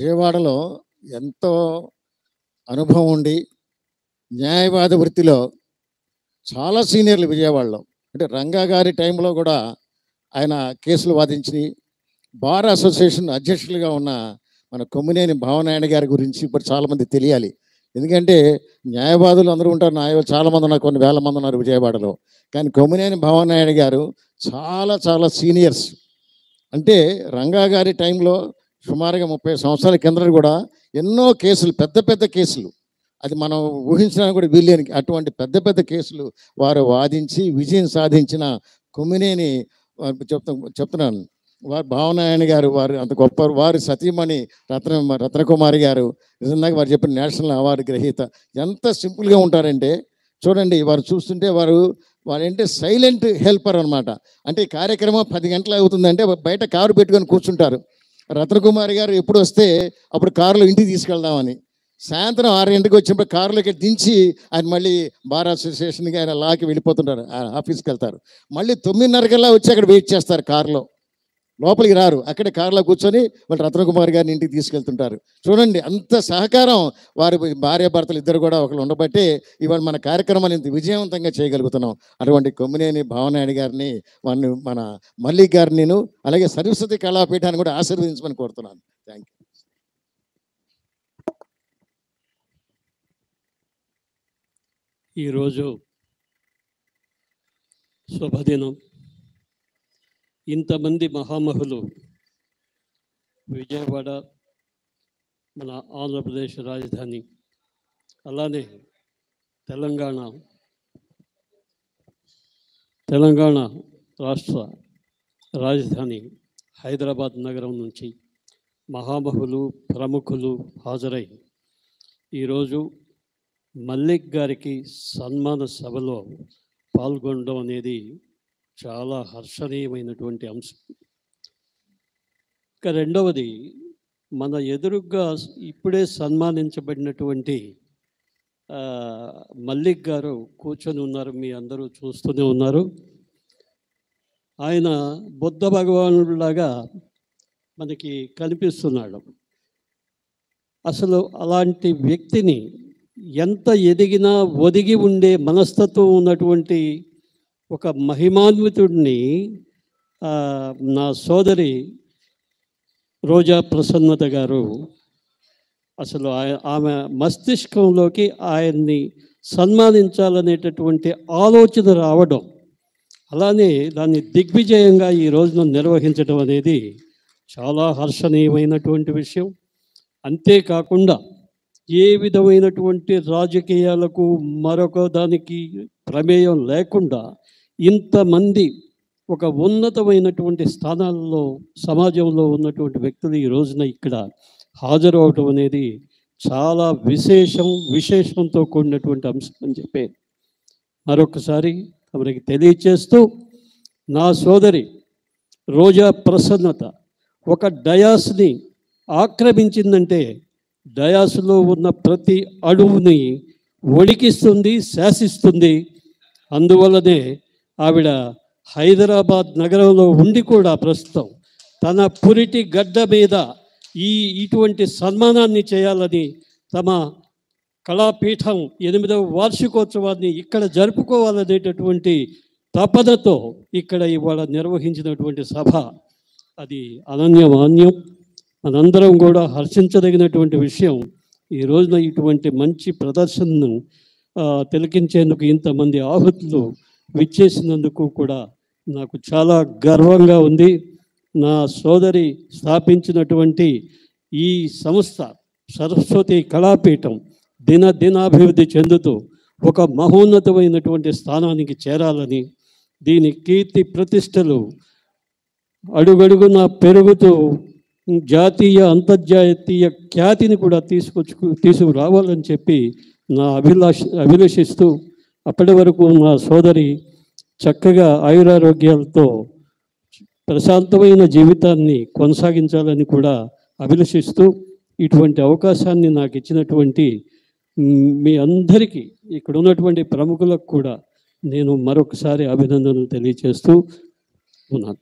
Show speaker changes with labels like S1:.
S1: విజయవాడలో ఎంతో అనుభవం ఉండి న్యాయవాద వృత్తిలో చాలా సీనియర్లు విజయవాడలో. అంటే రంగా గారి టైంలో కూడా ఆయన కేసులు వాదించి బార్ అసోసియేషన్ అధ్యక్షులుగా ఉన్న మన కొమ్మినేని భావనారాయణ గారి గురించి ఇప్పుడు చాలామంది తెలియాలి. ఎందుకంటే న్యాయవాదులు అందరూ ఉంటారు, చాలామంది ఉన్నారు, కొన్ని వేల మంది ఉన్నారు విజయవాడలో. కానీ కొమ్మినేని భావనారాయణ గారు చాలా చాలా సీనియర్స్. అంటే రంగా గారి టైంలో సుమారుగా 30 సంవత్సరాల కిందట కూడా ఎన్నో కేసులు, పెద్ద పెద్ద కేసులు, అది మనం ఊహించడానికి కూడా వీల్లేని అటువంటి పెద్ద పెద్ద కేసులు వారు వాదించి విజయం సాధించిన కొమ్మినేని చెప్తున్నాను. వారు భావనారాయణ గారు వారు అంత గొప్ప. వారి సతీమణి రత్నకుమారి గారు నిజంగా వారు చెప్పిన నేషనల్ అవార్డు గ్రహీత. ఎంత సింపుల్గా ఉంటారంటే చూడండి, వారు చూస్తుంటే వారు ఏంటంటే సైలెంట్ హెల్పర్ అనమాట. అంటే ఈ కార్యక్రమం 10 గంటలు అవుతుందంటే బయట కారు పెట్టుకొని కూర్చుంటారు. రత్నకుమారి గారు ఎప్పుడు వస్తే అప్పుడు కారులో ఇంటికి తీసుకెళ్దామని, సాయంత్రం 6 గంటలకు వచ్చినప్పుడు కారులోకి దించి ఆయన మళ్ళీ బార్ అసోసియేషన్కి ఆయన లాకి వెళ్ళిపోతుంటారు, ఆఫీస్కి వెళ్తారు. మళ్ళీ 9:30కల్లా వచ్చి అక్కడ వెయిట్ చేస్తారు, కారులో లోపలికి రారు, అక్కడే కారులో కూర్చొని వాళ్ళు రత్నకుమారి గారిని ఇంటికి తీసుకెళ్తుంటారు. చూడండి, అంత సహకారం వారి భార్యాభర్తలు ఇద్దరు కూడా ఒకళ్ళు ఉండబట్టే ఇవాళ మన కార్యక్రమాన్ని ఇంత విజయవంతంగా చేయగలుగుతున్నాం. అటువంటి కొమ్మినేని భావనారాయణ గారిని, మన మల్లిక్ గారిని నేను అలాగే సరస్వతి కళాపీఠాన్ని కూడా ఆశీర్వదించమని కోరుతున్నాను. Thank you.
S2: ఈరోజు శుభదినం. ఇంతమంది మహామహులు విజయవాడ మన ఆంధ్రప్రదేశ్ రాజధాని, అలానే తెలంగాణ రాష్ట్ర రాజధాని హైదరాబాద్ నగరం నుంచి మహామహులు ప్రముఖులు హాజరై ఈరోజు మల్లిక్ గారికి సన్మాన సభలో పాల్గొనడం అనేది చాలా హర్షణీయమైనటువంటి అంశం. ఇక రెండవది, మన ఎదురుగా ఇప్పుడే సన్మానించబడినటువంటి మల్లిక్ గారు కూర్చొని ఉన్నారు, మీ అందరూ చూస్తూనే ఉన్నారు. ఆయన బుద్ధ భగవానుడిలాగా మనకి కనిపిస్తున్నాడు. అసలు అలాంటి వ్యక్తిని, ఎంత ఎదిగినా ఒదిగి ఉండే మనస్తత్వం ఉన్నటువంటి ఒక మహిమాన్వితుడిని నా సోదరి రోజా ప్రసన్నత గారు అసలు ఆమె మస్తిష్కంలోకి ఆయన్ని సన్మానించాలనేటటువంటి ఆలోచన రావడం, అలానే దాన్ని దిగ్విజయంగా ఈ రోజున నిర్వహించడం అనేది చాలా హర్షణీయమైనటువంటి విషయం. అంతేకాకుండా ఏ విధమైనటువంటి రాజకీయాలకు మరొక దానికి ప్రమేయం లేకుండా ఇంతమంది ఒక ఉన్నతమైనటువంటి స్థానాల్లో సమాజంలో ఉన్నటువంటి వ్యక్తులు ఈ రోజున ఇక్కడ హాజరవటం అనేది చాలా విశేషంతో కూడినటువంటి అంశం అని చెప్పి మరొకసారి మనకి తెలియచేస్తూ, నా సోదరి రోజా ప్రసన్నత ఒక డయాస్ని ఆక్రమించిందంటే డయాస్లో ఉన్న ప్రతి అణువుని వణికిస్తుంది, శాసిస్తుంది. అందువల్లనే ఆవిడ హైదరాబాద్ నగరంలో ఉండి కూడా ప్రస్తుతం తన పురిటి గడ్డ మీద ఇటువంటి సన్మానాన్ని చేయాలని, తమ కళాపీఠం 8వ వార్షికోత్సవాన్ని ఇక్కడ జరుపుకోవాలనేటటువంటి తపనతో ఇక్కడ ఇవాళ నిర్వహించినటువంటి సభ అది అనన్యమాన్యం. మనందరం కూడా హర్షించదగినటువంటి విషయం. ఈ రోజున ఇటువంటి మంచి ప్రదర్శనను తిలకించేందుకు ఇంతమంది ఆహుతులు విచ్చేసినందుకు కూడా నాకు చాలా గర్వంగా ఉంది. నా సోదరి స్థాపించినటువంటి ఈ సంస్థ సరస్వతి కళాపీఠం దినాభివృద్ధి చెందుతూ ఒక మహోన్నతమైనటువంటి స్థానానికి చేరాలని, దీని కీర్తి ప్రతిష్టలు అడుగడుగున పెరుగుతూ జాతీయ అంతర్జాతీయ ఖ్యాతిని కూడా తీసుకురావాలని చెప్పి అభిలషిస్తూ, అప్పటి వరకు నా సోదరి చక్కగా ఆయురారోగ్యాలతో ప్రశాంతమైన జీవితాన్ని కొనసాగించాలని కూడా అభిలషిస్తూ, ఇటువంటి అవకాశాన్ని నాకు ఇచ్చినటువంటి మీ అందరికీ, ఇక్కడ ఉన్నటువంటి ప్రముఖులకు కూడా నేను మరొకసారి అభినందనలు తెలియజేస్తూ ఉన్నాను.